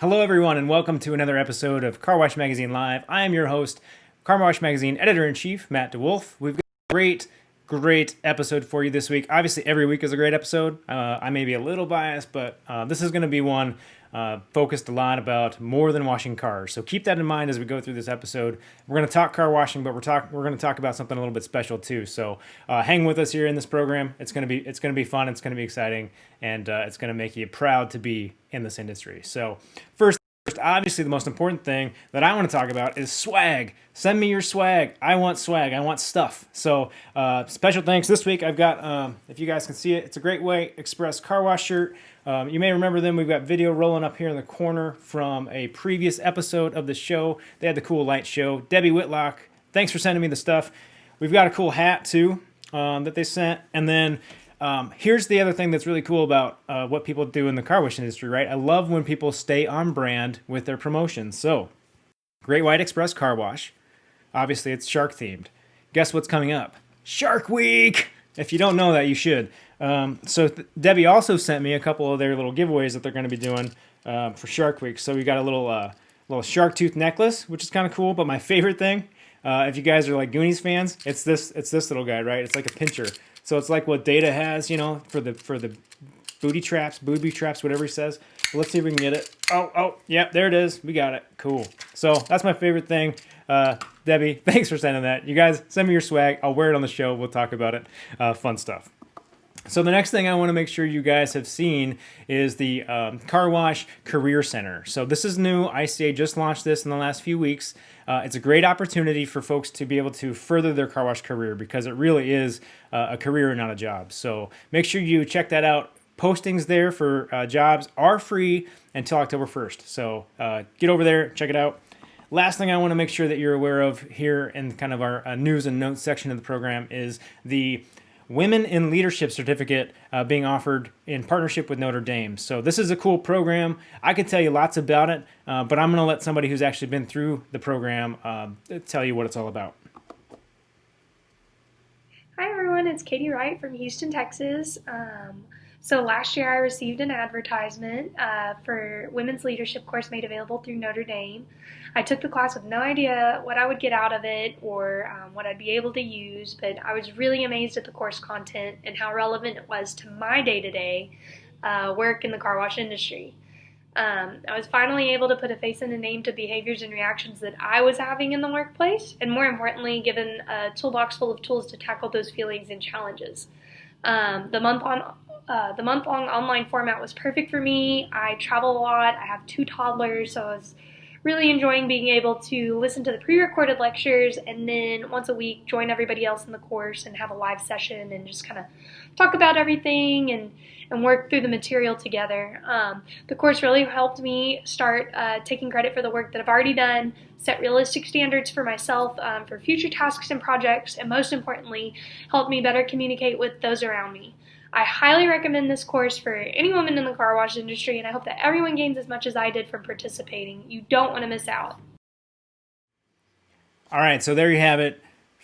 Hello, everyone, and welcome to another episode of Car Wash Magazine Live. I am your host, Car Wash Magazine Editor-in-Chief, Matt DeWolf. We've got a great episode for you this week. Obviously, every week is a great episode. I may be a little biased, but this is going to be one focused a lot about more than washing cars. So keep that in mind as we go through this episode. We're going to talk car washing, but we're going to talk about something a little bit special too. So hang with us here in this program. It's going to be fun. It's going to be exciting, and it's going to make you proud to be in this industry. So first, obviously, the most important thing that I want to talk about is swag. Send me your swag. I want swag. I want stuff. So special thanks this week. I've got, if you guys can see it, it's a Great White Express car wash shirt. You may remember them. We've got video rolling up here in the corner from a previous episode of the show. They had the cool light show. Debbie Whitlock, thanks for sending me the stuff. We've got a cool hat too that they sent. And then here's the other thing that's really cool about what people do in the car wash industry, right? I love when people stay on brand with their promotions. So, Great White Express Car Wash. Obviously, it's shark themed. Guess what's coming up? Shark Week! If you don't know that, you should. Debbie also sent me a couple of their little giveaways that they're going to be doing for Shark Week. So we got a little shark tooth necklace, which is kind of cool. But my favorite thing, if you guys are like Goonies fans, it's this little guy, right? It's like a pincher. So it's like what Data has, you know, for the booby traps, whatever he says. Let's see if we can get it. Oh, yeah, there it is. We got it. Cool. So that's my favorite thing. Debbie, thanks for sending that. You guys, send me your swag. I'll wear it on the show. We'll talk about it. Fun stuff. So the next thing I want to make sure you guys have seen is the Car Wash Career Center. So this is new. ICA just launched this in the last few weeks. It's a great opportunity for folks to be able to further their car wash career because it really is a career and not a job. So make sure you check that out. Postings there for jobs are free until October 1st. So get over there, check it out. Last thing I want to make sure that you're aware of here in kind of our news and notes section of the program is the Women in Leadership Certificate being offered in partnership with Notre Dame. So this is a cool program. I could tell you lots about it, but I'm going to let somebody who's actually been through the program tell you what it's all about. Hi everyone, it's Katie Wright from Houston, Texas. So last year I received an advertisement for women's leadership course made available through Notre Dame. I took the class with no idea what I would get out of it or what I'd be able to use, but I was really amazed at the course content and how relevant it was to my day-to-day work in the car wash industry. I was finally able to put a face and a name to behaviors and reactions that I was having in the workplace, and more importantly, given a toolbox full of tools to tackle those feelings and challenges. The month-long online format was perfect for me. I travel a lot. I have 2 toddlers, so I was really enjoying being able to listen to the pre-recorded lectures and then once a week join everybody else in the course and have a live session and just kind of talk about everything and work through the material together. The course really helped me start taking credit for the work that I've already done, set realistic standards for myself for future tasks and projects, and most importantly, helped me better communicate with those around me. I highly recommend this course for any woman in the car wash industry, and I hope that everyone gains as much as I did from participating. You don't want to miss out. All right, so there you have it.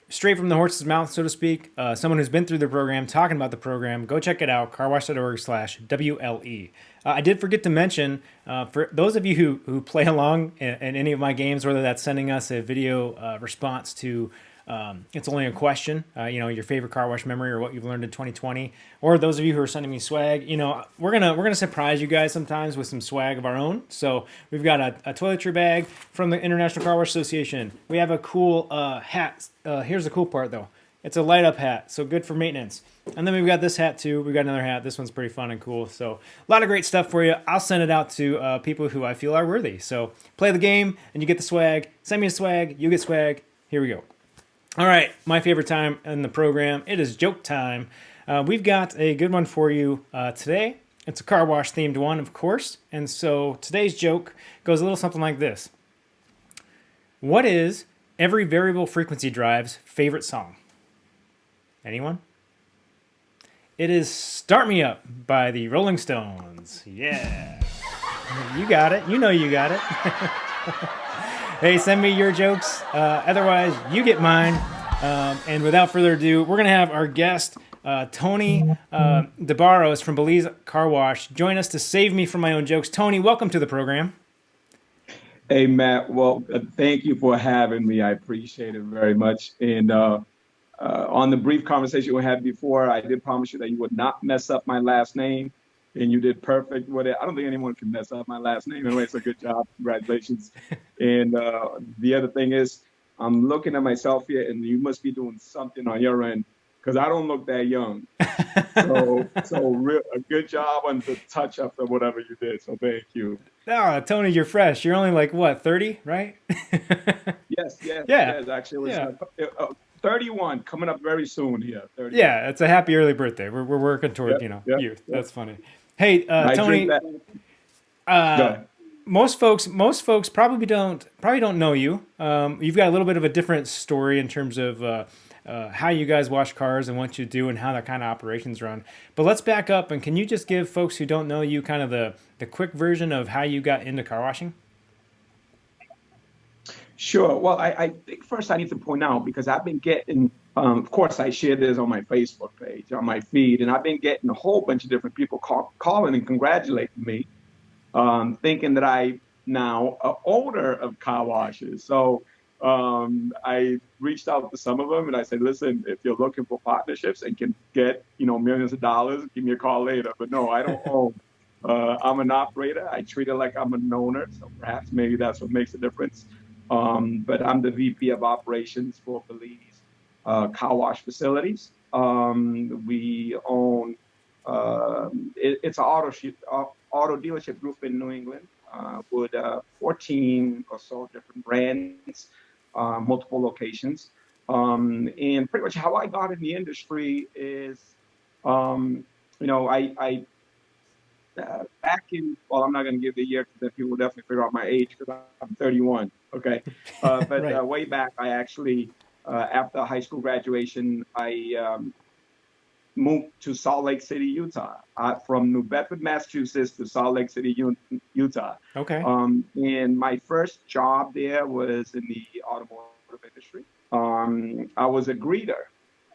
Straight from the horse's mouth, so to speak. Someone who's been through the program, talking about the program. Go check it out, carwash.org/WLE. I did forget to mention, for those of you who play along in any of my games, whether that's sending us a video response to It's Only a Question, your favorite car wash memory or what you've learned in 2020, or those of you who are sending me swag, we're gonna surprise you guys sometimes with some swag of our own. So we've got a toiletry bag from the International Car Wash Association. We have a cool hat. Here's the cool part though. It's a light up hat, so good for maintenance. And then we've got this hat too. We've got another hat. This one's pretty fun and cool. So a lot of great stuff for you. I'll send it out to people who I feel are worthy. So play the game and you get the swag. Send me a swag, you get swag. Here we go. All right, my favorite time in the program, it is joke time. We've got a good one for you today. It's a car wash themed one, of course. And so today's joke goes a little something like this. What is every variable frequency drive's favorite song? Anyone? It is Start Me Up by the Rolling Stones. Yeah. You got it. You know you got it. Hey, send me your jokes. Otherwise, you get mine. And without further ado, we're going to have our guest, Tony DeBarros from Balise Car Wash, join us to save me from my own jokes. Tony, welcome to the program. Hey, Matt. Well, thank you for having me. I appreciate it very much. And on the brief conversation we had before, I did promise you that you would not mess up my last name, and you did perfect with it. I don't think anyone can mess up my last name anyway. So good job. Congratulations. And the other thing is, I'm looking at myself here, and you must be doing something on your end because I don't look that young. So a good job on the touch up or whatever you did. So thank you. No, Tony, you're fresh. You're only like what, 30, right? Yes, yes, Yeah. yes. Actually, it was Yeah. 31 coming up very soon here. 31. Yeah, it's a happy early birthday. We're working toward, Yep, yep, youth. yep. That's funny. Hey, I drink Tony, that. Go uh, ahead. most folks probably don't know you. You've got a little bit of a different story in terms of how you guys wash cars and what you do and how that kind of operations run. But let's back up and can you just give folks who don't know you kind of the quick version of how you got into car washing? Sure. Well, I think first I need to point out because I've been getting, of course, I share this on my Facebook page, on my feed, and I've been getting a whole bunch of different people calling and congratulating me, thinking that I now a owner of car washes. So I reached out to some of them and I said, listen, if you're looking for partnerships and can get, millions of dollars, give me a call later. But no, I don't own. I'm an operator. I treat it like I'm an owner. So perhaps maybe that's what makes a difference. But I'm the VP of operations for Balise car wash facilities. We own it's an auto dealership group in New England with 14 or so different brands, multiple locations. And pretty much how I got in the industry is, um, back in, well, I'm not going to give the year because then people will definitely figure out my age because I'm 31. Okay. But Right. way back, I actually, after high school graduation, I moved to Salt Lake City, Utah, from New Bedford, Massachusetts to Salt Lake City, Utah. Okay. And my first job there was in the automotive industry. I was a greeter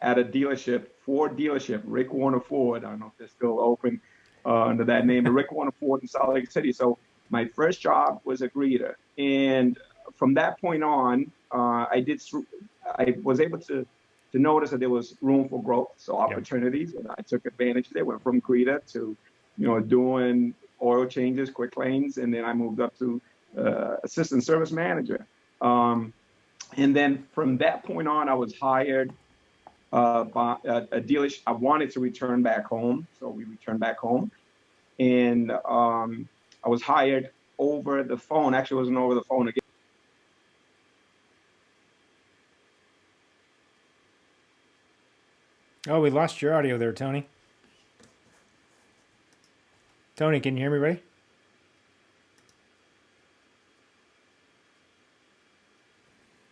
at a dealership, Ford dealership, Rick Warner Ford. I don't know if they're still open under that name, but Rick Warner Ford in Salt Lake City. So my first job was a greeter. And from that point on, I was able to notice that there was room for growth, so Yep. opportunities, and I took advantage. They went from greeter to, doing oil changes, quick lanes, and then I moved up to assistant service manager. Um, and then from that point on, I was hired by a dealership. I wanted to return back home, so we returned back home, and I was hired over the phone. Actually, it wasn't over the phone again. Oh, we lost your audio there, Tony. Tony, can you hear me, buddy?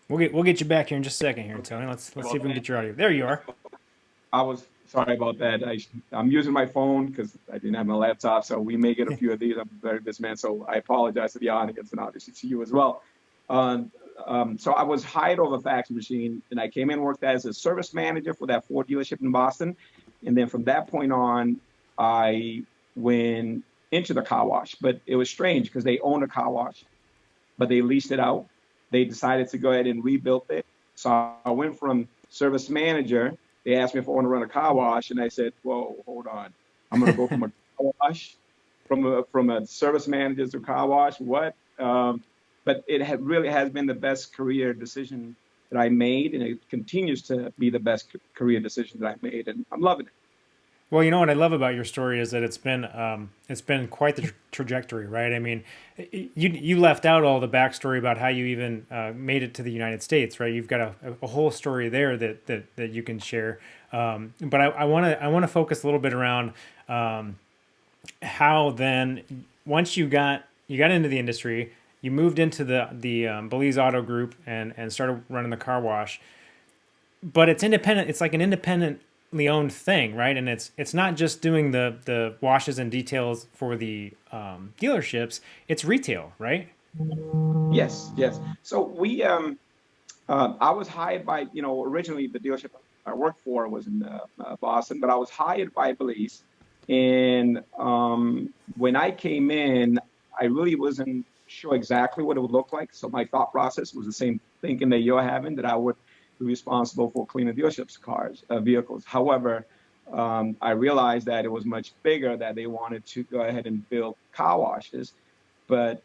We'll get you back here in just a second here, Tony. Let's see if we can get your audio. There you are. I was sorry about that. I'm using my phone because I didn't have my laptop, so we may get a few of these. I'm a very busy man, so I apologize to the audience and obviously to you as well. Um, so I was hired over fax machine, and I came in and worked as a service manager for that Ford dealership in Boston, and then from that point on, I went into the car wash. But it was strange because they owned a car wash, but they leased it out. They decided to go ahead and rebuild it. So I went from service manager. They asked me if I want to run a car wash, and I said, "Whoa, hold on. I'm going to go from a car wash, from a service manager to car wash. What?" But really has been the best career decision that I made, and it continues to be the best career decision that I made, and I'm loving it. Well, you know what I love about your story is that it's been quite the trajectory, right? I mean, you left out all the backstory about how you even made it to the United States, right? You've got a whole story there that you can share. But I want to focus a little bit around how then once you got into the industry, you moved into the Belize Auto Group and started running the car wash, but it's independent. It's like an independently owned thing, right? And it's not just doing the washes and details for the dealerships. It's retail, right? Yes, yes. So I was hired by, originally the dealership I worked for was in Boston, but I was hired by Balise. And when I came in, I really wasn't. sure exactly what it would look like. So my thought process was the same thinking that you're having, that I would be responsible for cleaning dealerships' vehicles. However, I realized that it was much bigger, that they wanted to go ahead and build car washes, but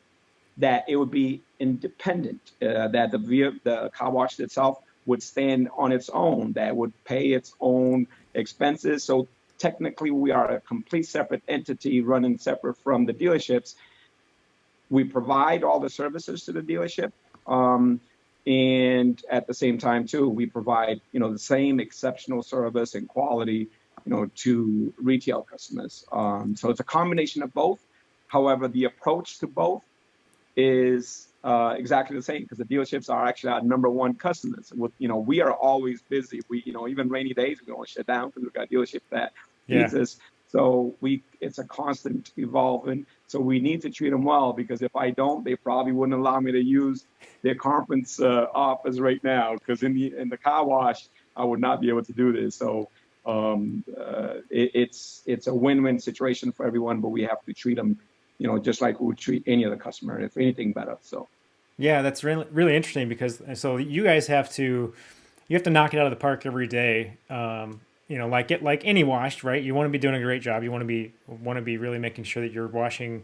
that it would be independent, that the car wash itself would stand on its own, that would pay its own expenses. So technically, we are a complete separate entity running separate from the dealerships. We provide all the services to the dealership, and at the same time too, we provide the same exceptional service and quality to retail customers. So it's a combination of both. However, the approach to both is exactly the same, because the dealerships are actually our number one customers. We are always busy. We even rainy days we don't shut down because we've got dealerships that needs us. So it's a constant evolving. So we need to treat them well, because if I don't, they probably wouldn't allow me to use their conference office right now, because in the car wash I would not be able to do this. So it's a win-win situation for everyone, but we have to treat them just like we would treat any other customer, if anything better. So yeah, that's really really interesting, because so you guys have to knock it out of the park every day. Like any wash, right? You want to be doing a great job. You want to be really making sure that you're washing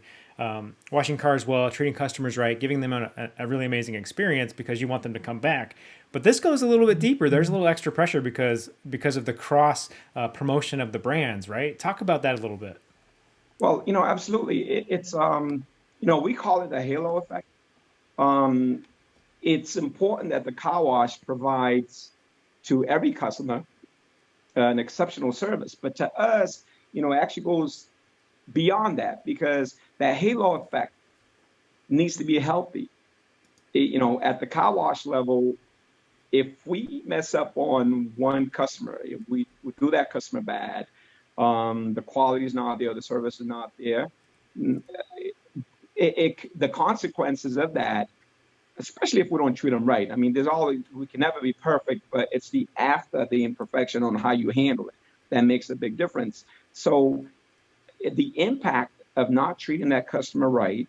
cars well, treating customers right, giving them a really amazing experience, because you want them to come back. But this goes a little bit deeper. There's a little extra pressure because of the cross promotion of the brands, right? Talk about that a little bit. Well, absolutely. It's we call it the halo effect. It's important that the car wash provides to every customer an exceptional service, but to us, it actually goes beyond that, because that halo effect needs to be healthy. At the car wash level, if we mess up on one customer, if we do that customer bad, the quality is not there, the service is not there, the consequences of that, especially if we don't treat them right. I mean, we can never be perfect, but it's the after the imperfection on how you handle it that makes a big difference. So the impact of not treating that customer right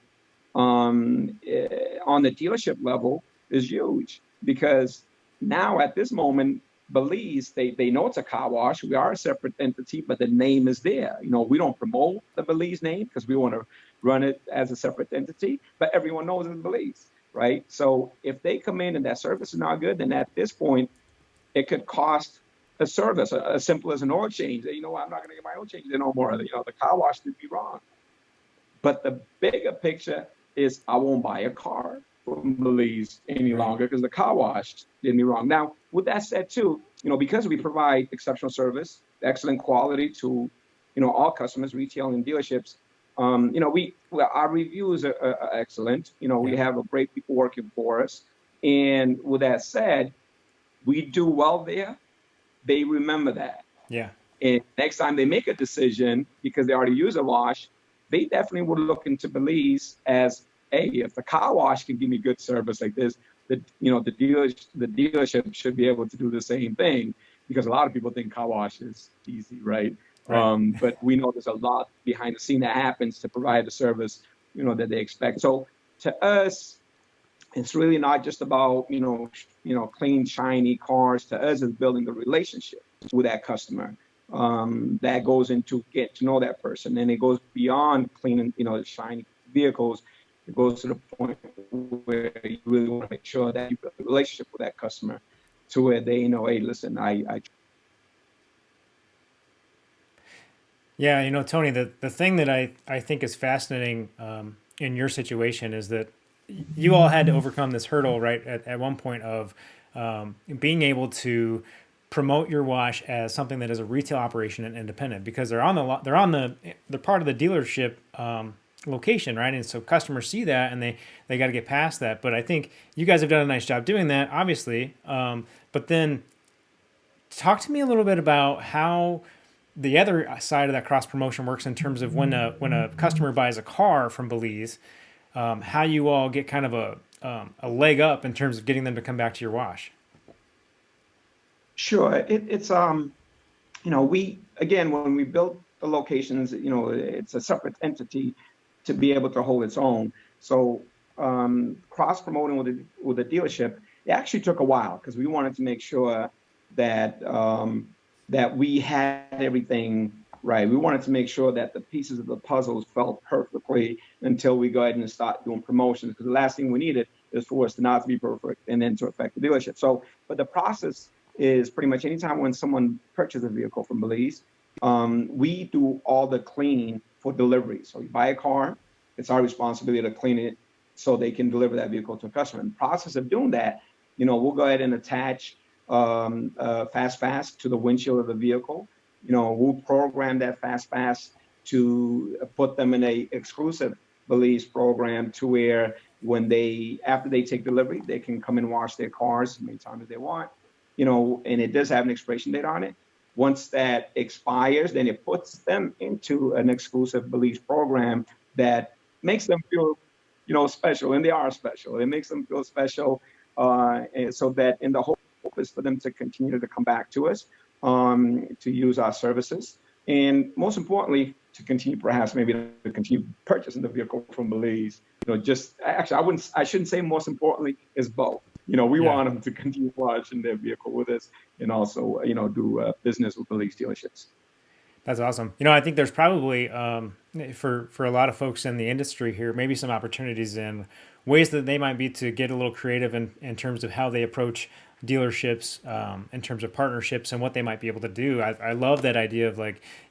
on the dealership level is huge, because now at this moment, Balise, they know it's a car wash. We are a separate entity, but the name is there. We don't promote the Balise name because we want to run it as a separate entity, but everyone knows it's Balise, right? So if they come in and that service is not good, then at this point, it could cost a service as simple as an oil change. I'm not going to get my oil change no more. The car wash did me wrong. But the bigger picture is I won't buy a car from Balise any longer because the car wash did me wrong. Now, with that said, too, because we provide exceptional service, excellent quality to, all customers, retail and dealerships, our reviews are excellent. We have a great people working for us. And with that said, we do well there. They remember that. Yeah. And next time they make a decision, because they already use a wash, they definitely would look into Balise as, hey, if the car wash can give me good service like this, the dealership should be able to do the same thing, because a lot of people think car wash is easy, right? But we know there's a lot behind the scene that happens to provide the service, that they expect. So to us, it's really not just about, clean, shiny cars. To us, it's building the relationship with that customer. That goes into get to know that person, and it goes beyond cleaning, shiny vehicles. It goes to the point where you really want to make sure that you build a relationship with that customer, to where they know, hey, listen, I. Yeah, Tony, the thing that I think is fascinating in your situation is that you all had to overcome this hurdle, right, at one point of being able to promote your wash as something that is a retail operation and independent, because they're part of the dealership location, right? And so customers see that, and they got to get past that. But I think you guys have done a nice job doing that, obviously. But then talk to me a little bit about how the other side of that cross promotion works in terms of when a customer buys a car from Balise, how you all get kind of a leg up in terms of getting them to come back to your wash. Sure, it's when we built the locations, it's a separate entity to be able to hold its own. So cross promoting with the dealership, it actually took a while because we wanted to make sure that that we had everything right. We wanted to make sure that the pieces of the puzzles felt perfectly until we go ahead and start doing promotions. Because the last thing we needed is for us to not to be perfect and then to affect the dealership. So, but the process is pretty much anytime when someone purchases a vehicle from Balise, we do all the cleaning for delivery. So you buy a car, it's our responsibility to clean it so they can deliver that vehicle to a customer. In the process of doing that, we'll go ahead and attach Fast Pass to the windshield of the vehicle. We'll program that Fast Pass to put them in a exclusive Balise program to where after they take delivery, they can come and wash their cars as many times as they want, and it does have an expiration date on it. Once that expires, then it puts them into an exclusive Balise program that makes them feel, special, and they are special. It makes them feel special, and so that in the hope is for them to continue to come back to us, to use our services, and most importantly, to continue perhaps maybe to continue purchasing the vehicle from Balise. I shouldn't say most importantly is both. We want them to continue watching their vehicle with us and also, do business with Balise dealerships. That's awesome. I think there's probably for a lot of folks in the industry here, maybe some opportunities in ways that they might be to get a little creative in terms of how they approach dealerships, in terms of partnerships and what they might be able to do. I love that idea of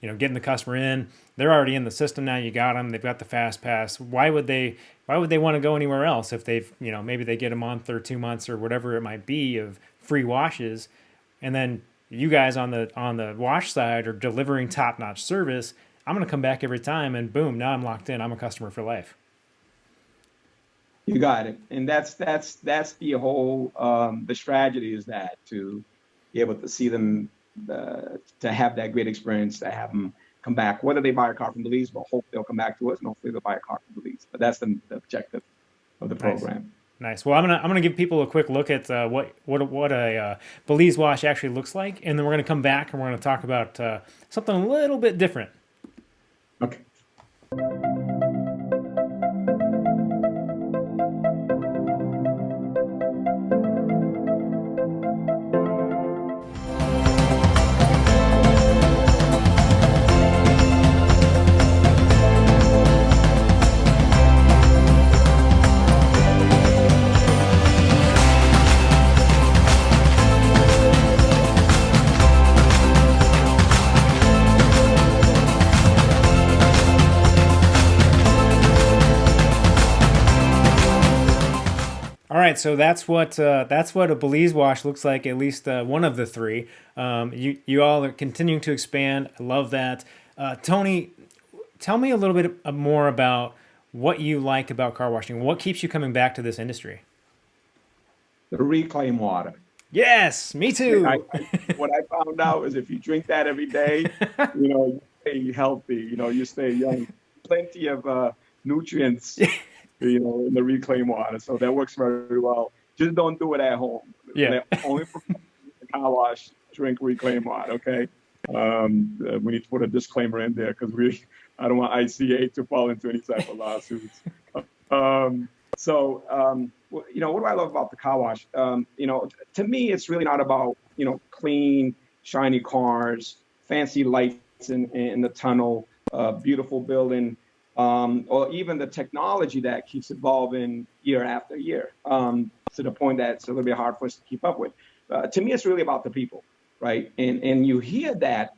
getting the customer in. They're already in the system now. You got them. They've got the Fast Pass. Why would they want to go anywhere else if they've maybe they get a month or 2 months or whatever it might be of free washes, and then you guys on the wash side are delivering top-notch service. I'm going to come back every time, and boom, now I'm locked in. I'm a customer for life. You got it, and that's the whole the strategy is that to be able to see them to have that great experience, to have them come back, whether they buy a car from Balise, but hope they'll come back to us, and hopefully they'll buy a car from Balise. But that's the objective of the program. Nice. Well, I'm gonna give people a quick look at what a Balise wash actually looks like, and then we're gonna come back and we're gonna talk about something a little bit different. Okay. All right, so that's what a Balise wash looks like. At least one of the three. You all are continuing to expand. I love that. Tony, tell me a little bit more about what you like about car washing. What keeps you coming back to this industry? The reclaimed water. Yes, me too. What I found out is if you drink that every day, you stay healthy. You stay young. Plenty of nutrients. In the reclaimed water. So that works very well. Just don't do it at home. Yeah. Only for the car wash, drink reclaimed water, okay? We need to put a disclaimer in there because I don't want ICA to fall into any type of lawsuits. What do I love about the car wash? To me, it's really not about, clean, shiny cars, fancy lights in the tunnel, beautiful building, or even the technology that keeps evolving year after year, to the point that it's a little bit hard for us to keep up with. To me, it's really about the people, right? And you hear that,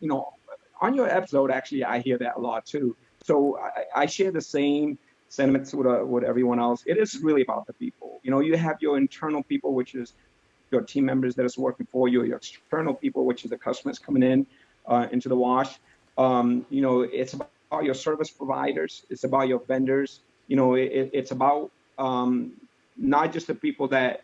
on your episode, actually, I hear that a lot too. So I share the same sentiments with everyone else. It is really about the people. You have your internal people, which is your team members that is working for you, your external people, which is the customers coming in into the wash. It's about your service providers. It's about your vendors. It's about not just the people that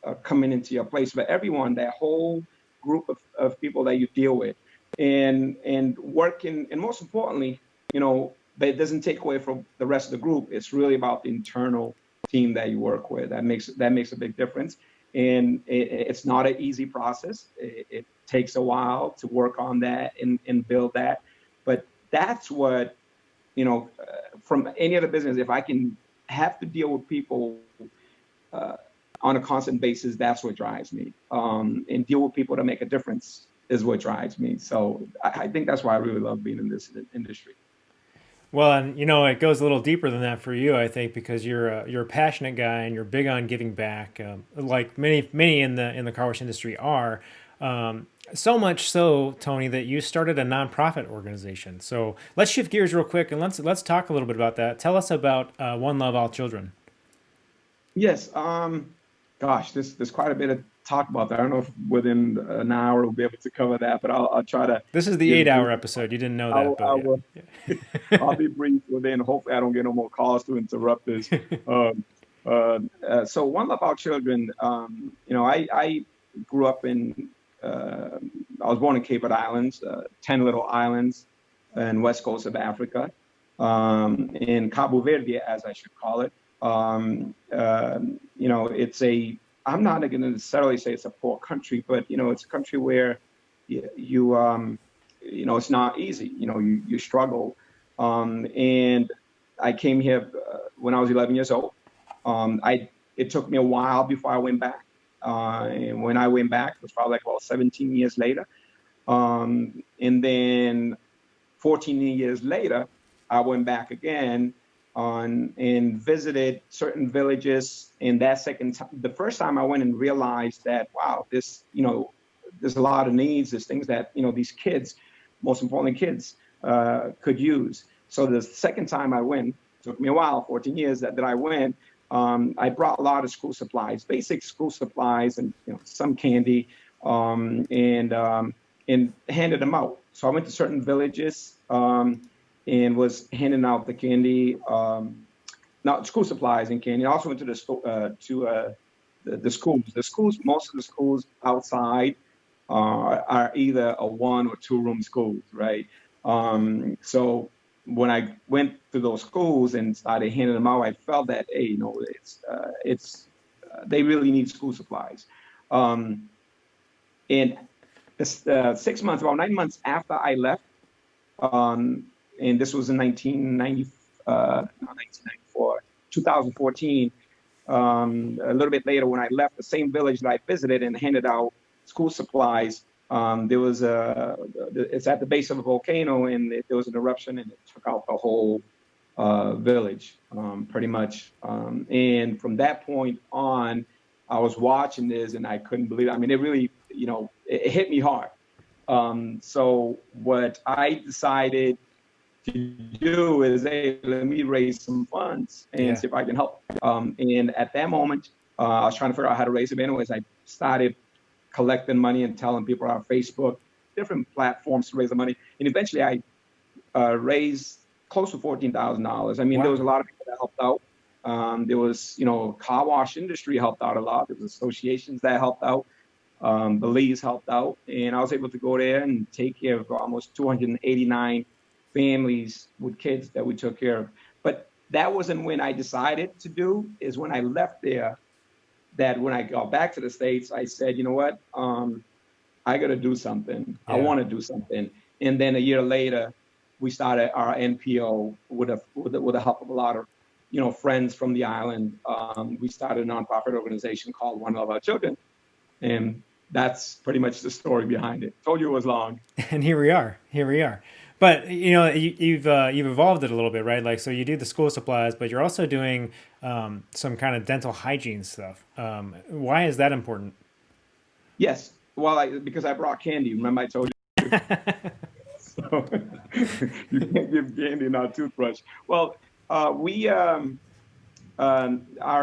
are coming into your place, but everyone, that whole group of people that you deal with, and working. And most importantly, but it doesn't take away from the rest of the group. It's really about the internal team that you work with. That makes a big difference. And it's not an easy process. It takes a while to work on that and build that. But that's what, from any other business, if I can have to deal with people uh, on a constant basis, that's what drives me. And deal with people to make a difference is what drives me. So I think that's why I really love being in this industry. Well, and it goes a little deeper than that for you, I think, because you're a passionate guy and you're big on giving back, like many in the car wash industry are. So much so, Tony, that you started a nonprofit organization. So let's shift gears real quick and let's talk a little bit about that. Tell us about One Love All Children. Yes. Gosh, there's quite a bit of talk about that. I don't know if within an hour we'll be able to cover that, but I'll try to This is the give 8 hour brief. episode. You didn't know I that, will, I but will, I'll be brief within. Hopefully, I don't get no more calls to interrupt this. Um, so, One Love Our Children. I grew up in. I was born in Cape Verde Islands, 10 little islands, in west coast of Africa, in Cabo Verde, as I should call it. It's a. I'm not going to necessarily say it's a poor country, but it's a country where it's not easy. You struggle. And I came here when I was 11 years old. It took me a while before I went back. And when I went back, it was probably like about 17 years later. And then 14 years later, I went back again and visited certain villages. And that second time, the first time I went and realized that, wow, there's a lot of needs. There's things that, these kids, most importantly, kids could use. So the second time I went, took me a while, 14 years that I went, I brought a lot of school supplies, basic school supplies and, some candy, and handed them out. So I went to certain villages, and was handing out the candy, not school supplies and candy. I also went to the schools. The schools, most of the schools outside are either a 1 or 2 room schools, right? So when I went to those schools and started handing them out, I felt that, hey, they really need school supplies. And this, 6 months, about 9 months after I left, and this was in 1994, 2014. A little bit later, when I left the same village that I visited and handed out school supplies, there was it's at the base of a volcano, and there was an eruption, and it took out the whole village, pretty much. And from that point on, I was watching this, and I couldn't believe it. I mean, it really, it hit me hard. So what I decided to do is, hey, let me raise some funds and see if I can help. And at that moment, I was trying to figure out how to raise them. Anyways, I started collecting money and telling people on Facebook, different platforms to raise the money. And eventually I raised close to $14,000. I mean, There was a lot of people that helped out. There was, car wash industry helped out a lot. There was associations that helped out. Balise helped out. And I was able to go there and take care of almost 289 families with kids that we took care of. But that wasn't when I decided to do, is when I left there, that when I got back to the States, I said, you know what, I got to do something. Yeah. I want to do something. And then a year later, we started our NPO with the help of a lot of, friends from the island. We started a nonprofit organization called One Love Our Children. And that's pretty much the story behind it. Told you it was long. And here we are. But you've evolved it a little bit, right? Like, so you do the school supplies, but you're also doing some kind of dental hygiene stuff. Why is that important? Yes, well, because I brought candy. Remember I told you. So you can't give candy and not toothbrush. Well, our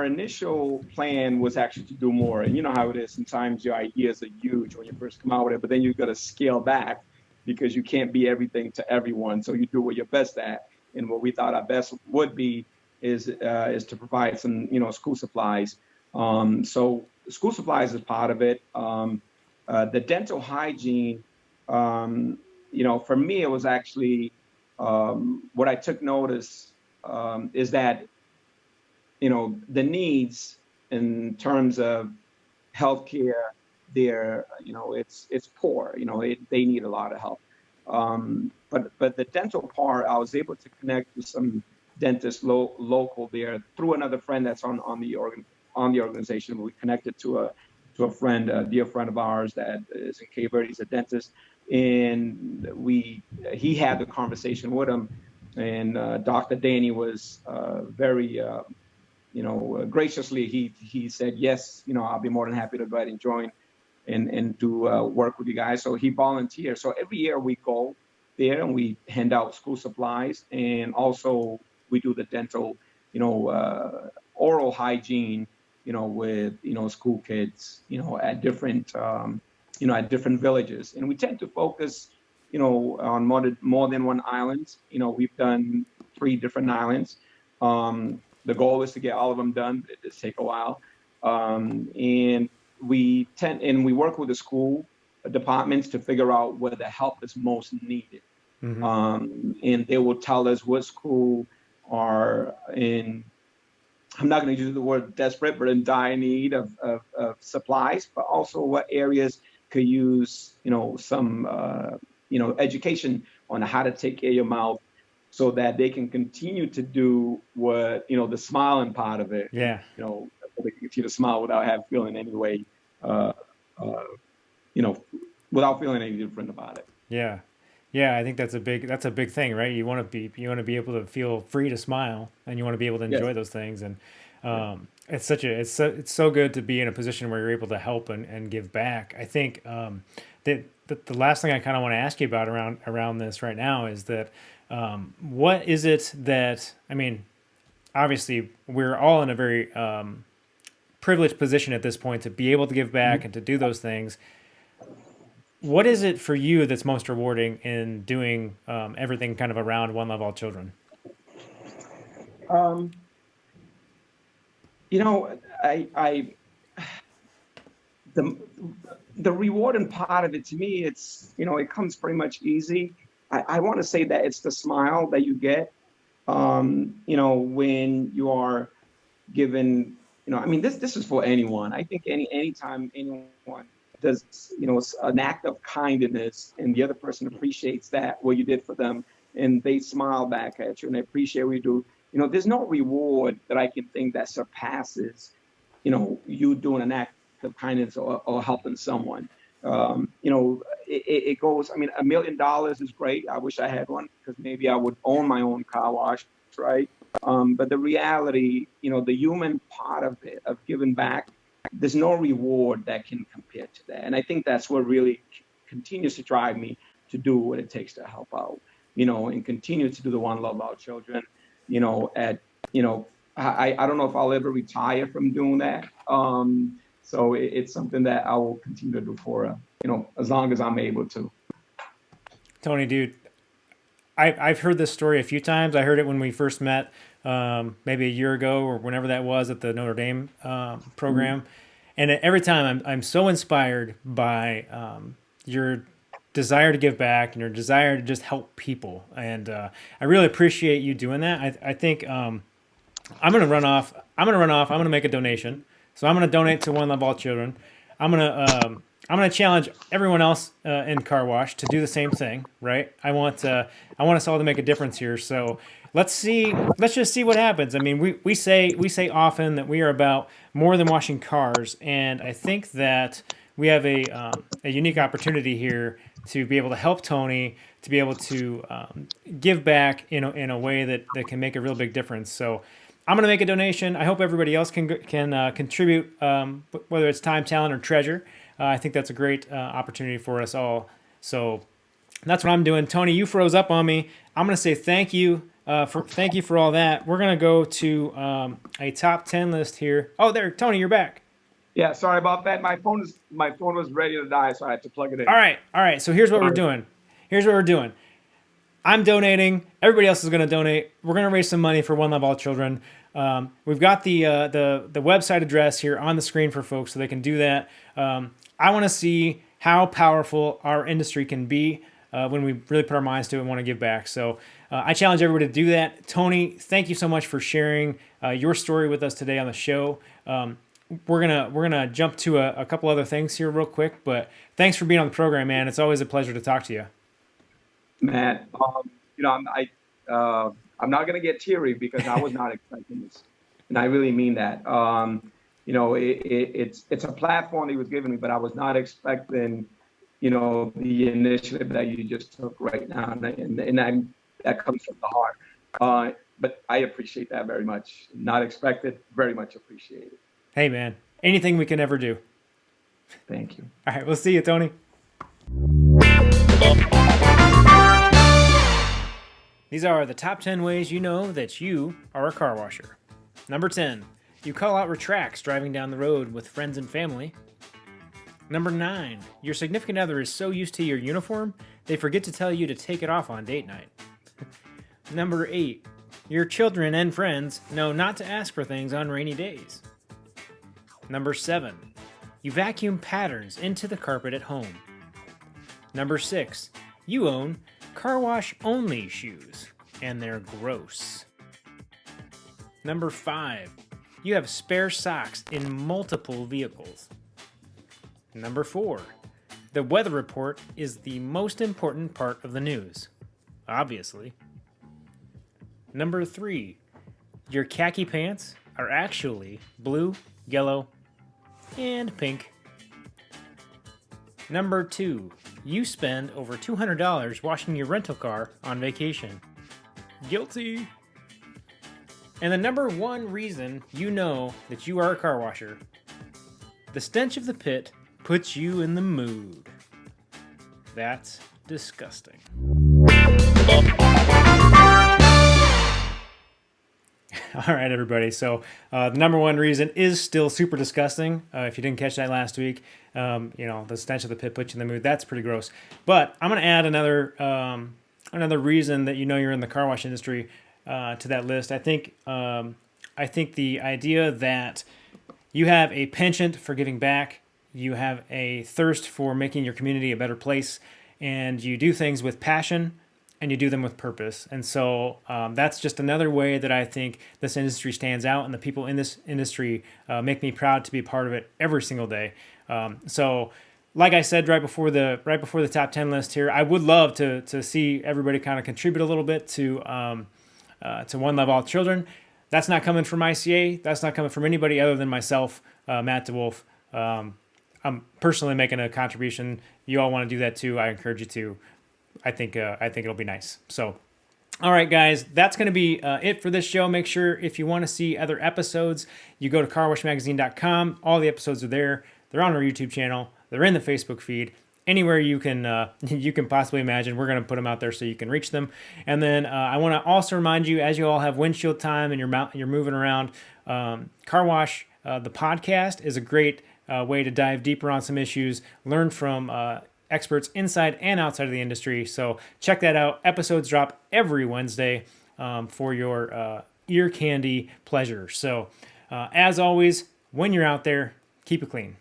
initial plan was actually to do more. And you know how it is. Sometimes your ideas are huge when you first come out with it, but then you've got to scale back, because you can't be everything to everyone. So you do what you're best at. And what we thought our best would be is to provide some, school supplies. So school supplies is part of it. The dental hygiene, for me, it was actually what I took notice is that, the needs in terms of healthcare, it's poor. They need a lot of help. But the dental part, I was able to connect with some dentist local there through another friend that's on the organization. We connected to a friend, a dear friend of ours that is in Cape Verde. He's a dentist, and he had the conversation with him, and Dr. Danny was very graciously he said yes, I'll be more than happy to go ahead and join and do work with you guys. So he volunteered. So every year we go there and we hand out school supplies, and also we do the dental, oral hygiene, with school kids, at different villages, and we tend to focus, on more than one island. We've done 3 different islands. The goal is to get all of them done. It does take a while, and we work with the school departments to figure out where the help is most needed. And they will tell us what school are in, I'm not going to use the word desperate, but in dire need of supplies, but also what areas could use, some, education on how to take care of your mouth so that they can continue to do what, the smiling part of it. Yeah. They can continue to smile without feeling any way, without feeling any different about it. Yeah. Yeah, I think that's a big thing, right? You want to be able to feel free to smile, and you want to be able to enjoy those things. And it's so good to be in a position where you're able to help and give back. I think that the last thing I kind of want to ask you about around this right now is that what is it that, I mean, obviously we're all in a very privileged position at this point to be able to give back and to do those things. What is it for you that's most rewarding in doing everything kind of around One Love All Children? The rewarding part of it, to me, it's, it comes pretty much easy. I want to say that it's the smile that you get, when you are given, this is for anyone. I think anytime anyone does, an act of kindness and the other person appreciates what you did for them, and they smile back at you and they appreciate what you do. There's no reward that I can think that surpasses, you doing an act of kindness or helping someone. It goes, $1 million is great. I wish I had one, because maybe I would own my own car wash, right? But the reality, the human part of it, of giving back, there's no reward that can compare to that. And I think that's what really continues to drive me to do what it takes to help out, and continue to do the One Love Our Children, I don't know if I'll ever retire from doing that. So it's something that I will continue to do for, as long as I'm able to. Tony, dude, I've heard this story a few times. I heard it when we first met, maybe a year ago or whenever that was at the Notre Dame program. And every time I'm so inspired by your desire to give back and your desire to just help people. And I really appreciate you doing that. I think I'm going to run off. I'm going to make a donation. So I'm going to donate to One Love All Children. I'm going to challenge everyone else in Car Wash to do the same thing, right? I want us all to make a difference here. So let's just see what happens. I mean, we say often that we are about more than washing cars, and I think that we have a unique opportunity here to be able to help Tony, to be able to give back in a way that can make a real big difference. So I'm going to make a donation. I hope everybody else can contribute, whether it's time, talent, or treasure. I think that's a great opportunity for us all. So that's what I'm doing. Tony, you froze up on me. I'm going to say thank you for all that. We're going to go to a top 10 list here. Oh, there, Tony, you're back. Yeah, sorry about that. My phone was ready to die, so I had to plug it in. All right. So here's what we're doing. I'm donating. Everybody else is going to donate. We're going to raise some money for One Love All Children. We've got the website address here on the screen for folks, so they can do that. I want to see how powerful our industry can be when we really put our minds to it and want to give back. So I challenge everybody to do that. Tony, thank you so much for sharing your story with us today on the show. We're gonna jump to a couple other things here real quick, but thanks for being on the program, man. It's always a pleasure to talk to you. Matt, I'm not going to get teary because I was not expecting this. And I really mean that. It's a platform he was giving me, but I was not expecting, the initiative that you just took right now. That comes from the heart. But I appreciate that very much. Not expected, very much appreciated. Hey, man, anything we can ever do. Thank you. All right, we'll see you, Tony. These are the top 10 ways you know that you are a car washer. Number 10, you call out retracts driving down the road with friends and family. Number 9, your significant other is so used to your uniform, they forget to tell you to take it off on date night. Number 8, your children and friends know not to ask for things on rainy days. Number 7, you vacuum patterns into the carpet at home. Number 6, you own car wash only shoes, and they're gross. Number 5, you have spare socks in multiple vehicles. Number 4, the weather report is the most important part of the news, obviously. Number 3, your khaki pants are actually blue, yellow, and pink. Number 2, you spend over $200 washing your rental car on vacation. Guilty. And the number 1 reason you know that you are a car washer, the stench of the pit puts you in the mood. That's disgusting. All right, everybody. So the number 1 reason is still super disgusting. If you didn't catch that last week, the stench of the pit puts you in the mood. That's pretty gross. But I'm going to add another reason that you know you're in the car wash industry to that list. I think the idea that you have a penchant for giving back, you have a thirst for making your community a better place, and you do things with passion, and you do them with purpose. And so that's just another way that I think this industry stands out, and the people in this industry make me proud to be a part of it every single day. So like I said right before the top 10 list here, I would love to see everybody kind of contribute a little bit to One Love All Children. That's not coming from ICA. That's not coming from anybody other than myself, Matt DeWolf. I'm personally making a contribution. You all want to do that too. I encourage you to. I think it'll be nice. So, all right, guys, that's going to be it for this show. Make sure if you want to see other episodes, you go to carwashmagazine.com. All the episodes are there. They're on our YouTube channel. They're in the Facebook feed. Anywhere you can possibly imagine, we're going to put them out there so you can reach them. And then I want to also remind you, as you all have windshield time and you're moving around, Car Wash, the podcast, is a great way to dive deeper on some issues, learn from experts inside and outside of the industry. So check that out. Episodes drop every Wednesday for your ear candy pleasure. So as always, when you're out there, keep it clean.